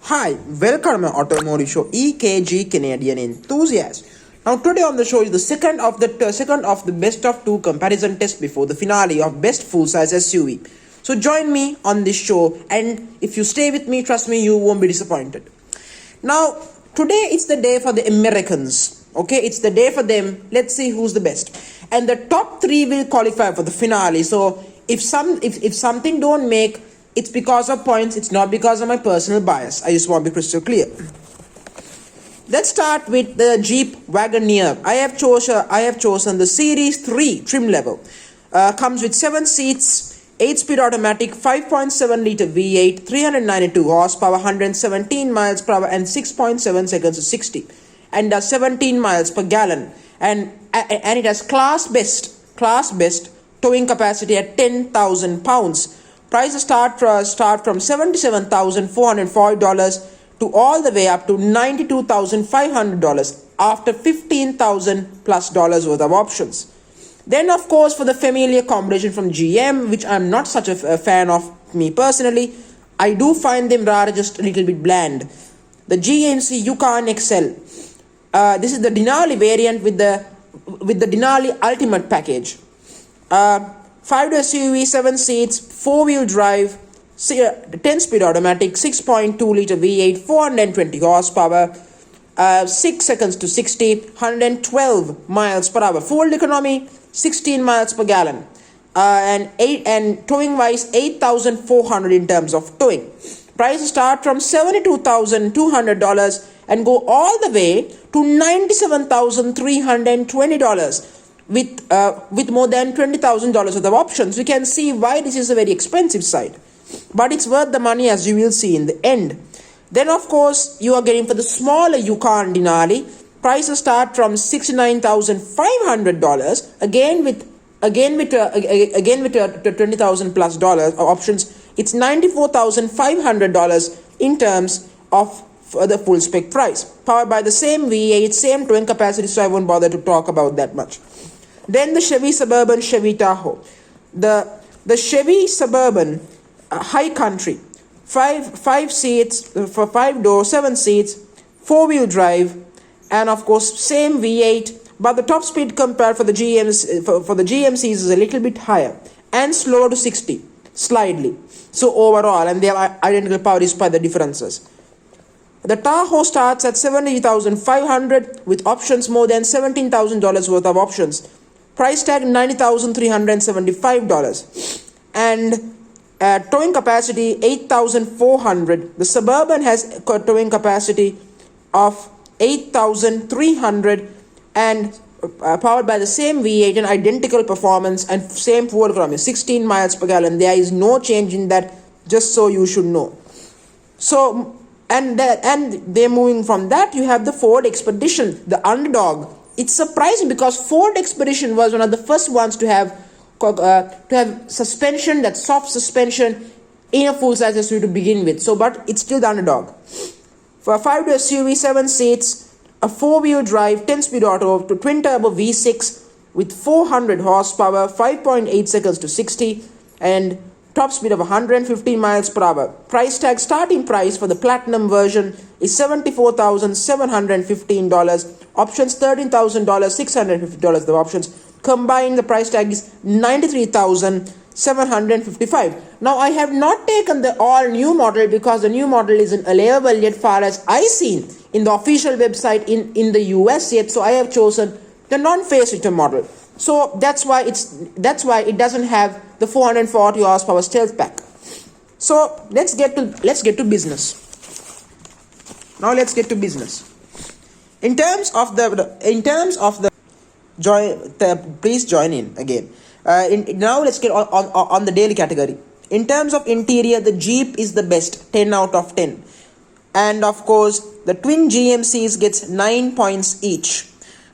Hi, welcome to my automotive show EKG Canadian Enthusiast. Now today on the show is the second of the best of two comparison test before the finale of best full-size SUV. So join me on this show, and if you stay with me, trust me, you won't be disappointed. Now today it's the day for the Americans. Okay, it's the day for them. Let's see who's the best. And the top three will qualify for the finale. So if something don't make, it's because of points, it's not because of my personal bias. I just want to be crystal clear. Let's start with the Jeep Wagoneer. I have chosen the Series 3 trim level. Comes with 7 seats, 8-speed automatic, 5.7 liter V8, 392 horsepower, 117 miles per hour, and 6.7 seconds to 60, and does 17 miles per gallon. And it has class best towing capacity at 10,000 pounds. Prices start from $77,440 to all the way up to $92,500 after $15,000 plus worth of options. Then, of course, for the familiar combination from GM, which I'm not such a fan of me personally, I do find them rather just a little bit bland. The GMC Yukon XL. This is the Denali variant with the Denali Ultimate package. 5-door SUV, 7 seats, 4-wheel drive, 10-speed automatic, 6.2 liter V8, 420 horsepower, 6 seconds to 60, 112 miles per hour. Fuel economy, 16 miles per gallon. And towing wise, 8,400 in terms of towing. Prices start from $72,200 and go all the way to $97,320. With more than $20,000 worth of options. You can see why this is a very expensive side, but it's worth the money, as you will see in the end. Then, of course, you are getting for the smaller Yukon Denali. Prices start from $69,500. Again with $20,000 plus of options. It's $94,500 in terms of the full spec price. Powered by the same V8, same towing capacity, so I won't bother to talk about that much. Then the Chevy Suburban, Chevy Tahoe. The Chevy Suburban High Country, 5 seats for 5-door, 7 seats, 4-wheel drive, and of course same V8, but the top speed compared for the GMCs is a little bit higher and slower to 60 slightly. So overall, and they have identical power despite the differences. The Tahoe starts at $70,500 with options more than $17,000 worth of options. Price tag $90,375, and towing capacity 8,400. The Suburban has a towing capacity of 8,300 and powered by the same V8 and identical performance and same fuel economy, 16 miles per gallon. There is no change in that, just so you should know. So and they're moving from that. You have the Ford Expedition, the underdog. It's surprising because Ford Expedition was one of the first ones to have suspension, that soft suspension, in a full-size SUV to begin with. So, but it's still the underdog. For a 5-door SUV, 7 seats, a 4-wheel drive, 10-speed auto, to twin-turbo V6 with 400 horsepower, 5.8 seconds to 60, and top speed of 115 miles per hour. Price tag, starting price for the Platinum version is $74,715. Options $13,000, $650 the options. Combined, the price tag is $93,755. Now, I have not taken the all-new model because the new model isn't available yet, far as I seen in the official website in the US yet. So I have chosen the non-facelift model. So that's why it doesn't have the 440 horsepower stealth pack. So let's get to business. Now let's get to business. In terms of the please join in again. Now let's get on the daily category. In terms of interior, the Jeep is the best, 10 out of 10. And of course, the twin GMCs gets 9 points each.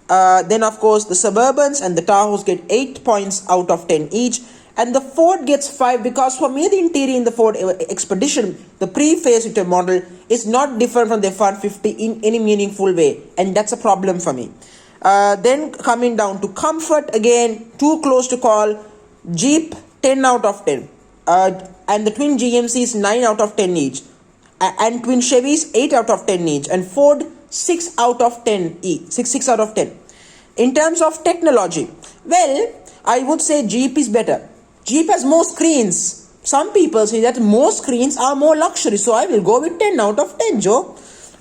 Then of course, the Suburbans and the Tahoes get 8 points out of 10 each. And the Ford gets 5 because for me the interior in the Ford Expedition, the pre-facelift model, is not different from the F-150 in any meaningful way. And that's a problem for me. Then coming down to comfort, again, too close to call. Jeep, 10 out of 10. And the twin GMCs, 9 out of 10 each. and twin Chevys 8 out of 10 each, and Ford 6 out of 10 each. 6 out of 10. In terms of technology, well, I would say Jeep is better. Jeep has more screens. Some people say that more screens are more luxury, so I will go with 10 out of 10, Joe.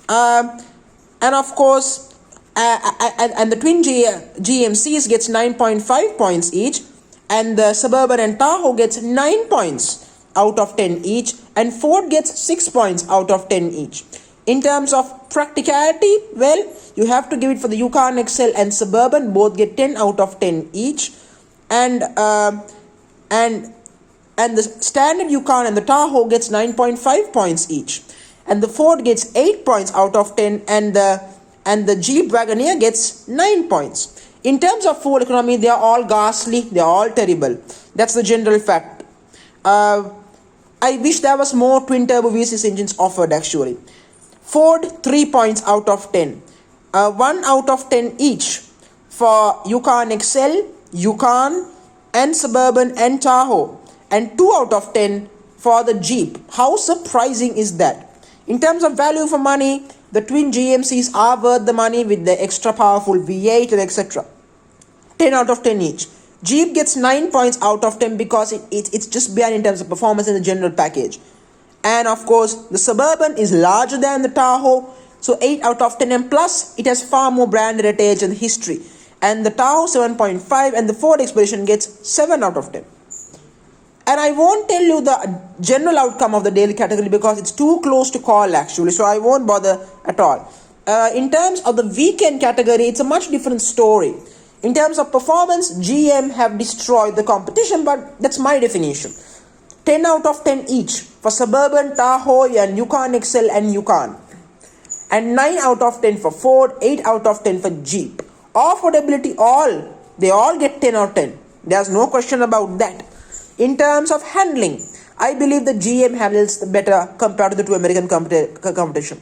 And of course, and the twin GMCs gets 9.5 points each, and the Suburban and Tahoe gets 9 points out of 10 each, and Ford gets 6 points out of 10 each. In terms of practicality, well, you have to give it for the Yukon XL and Suburban, both get 10 out of 10 each, and the standard Yukon and the Tahoe gets 9.5 points each, and the Ford gets 8 points out of 10, and the Jeep Wagoneer gets 9 points. In terms of fuel economy, they are all ghastly, they are all terrible. That's the general fact. I wish there was more twin turbo V6 engines offered actually. Ford 3 points out of 10, 1 out of 10 each for Yukon XL, Yukon and Suburban and Tahoe, and 2 out of 10 for the Jeep. How surprising is that? In terms of value for money, the twin GMCs are worth the money with the extra powerful V8 and etc. 10 out of 10 each. Jeep gets 9 points out of 10 because it's just behind in terms of performance in the general package. And of course, the Suburban is larger than the Tahoe, so 8 out of 10, and plus it has far more brand heritage and history. And the Tahoe 7.5, and the Ford Expedition gets 7 out of 10. And I won't tell you the general outcome of the daily category because it's too close to call actually, so I won't bother at all. In terms of the weekend category, it's a much different story. In terms of performance, GM have destroyed the competition, but that's my definition. 10 out of 10 each for Suburban, Tahoe and Yukon XL and Yukon. And 9 out of 10 for Ford, 8 out of 10 for Jeep. Affordability, they all get 10 out of 10. There's no question about that. In terms of handling, I believe the GM handles better compared to the two American competition.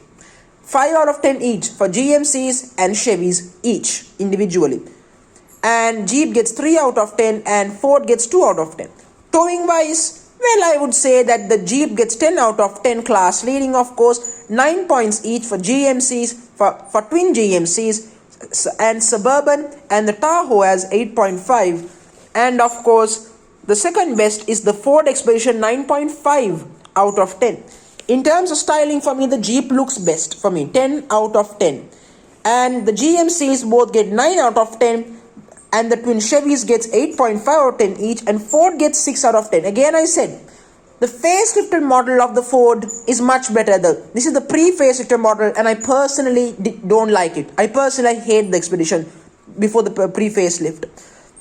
5 out of 10 each for GMCs and Chevys each individually. And Jeep gets 3 out of 10 and Ford gets 2 out of 10. Towing wise, well, I would say that the Jeep gets 10 out of 10 class leading, of course, 9 points each for GMCs, for twin GMCs and Suburban, and the Tahoe has 8.5. And of course, the second best is the Ford Expedition, 9.5 out of 10. In terms of styling, for me, the Jeep looks best for me, 10 out of 10. And the GMCs both get 9 out of 10. And the twin Chevys gets 8.5 out of 10 each, and Ford gets 6 out of 10. Again, I said, the facelifted model of the Ford is much better. This is the pre-facelifted model, and I personally don't like it. I personally hate the Expedition before the pre-facelift.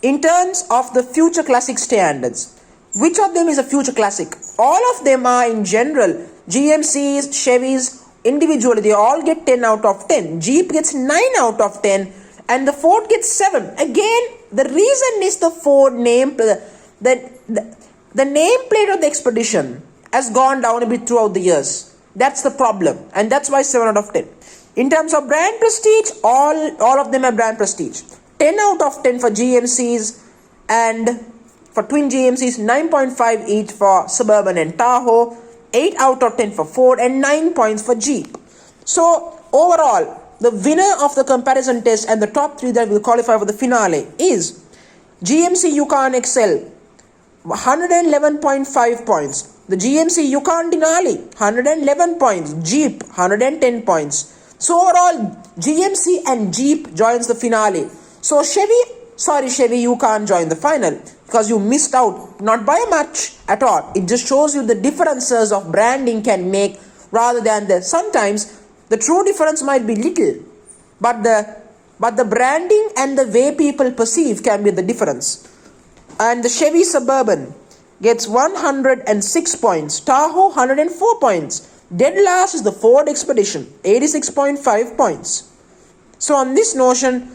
In terms of the future classic standards, which of them is a future classic? All of them are in general. GMCs, Chevys, individually, they all get 10 out of 10. Jeep gets 9 out of 10. And the Ford gets 7. Again, the reason is the Ford name, the nameplate of the Expedition has gone down a bit throughout the years. That's the problem. And that's why 7 out of 10. In terms of brand prestige, all of them are brand prestige. 10 out of 10 for GMCs, and for twin GMCs, 9.5 each for Suburban and Tahoe, 8 out of 10 for Ford, and 9 points for Jeep. So, overall, the winner of the comparison test and the top 3 that will qualify for the finale is GMC Yukon XL, 111.5 points. The GMC Yukon Denali, 111 points. Jeep, 110 points. So overall, GMC and Jeep joins the finale. So Chevy, you can't join the final because you missed out, not by much at all. It just shows you the differences of branding can make rather than sometimes the true difference might be little, but the branding and the way people perceive can be the difference. And the Chevy Suburban gets 106 points, Tahoe 104 points. Dead last is the Ford Expedition, 86.5 points. So on this notion,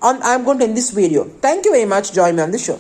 I'm going to end this video. Thank you very much. Join me on the show.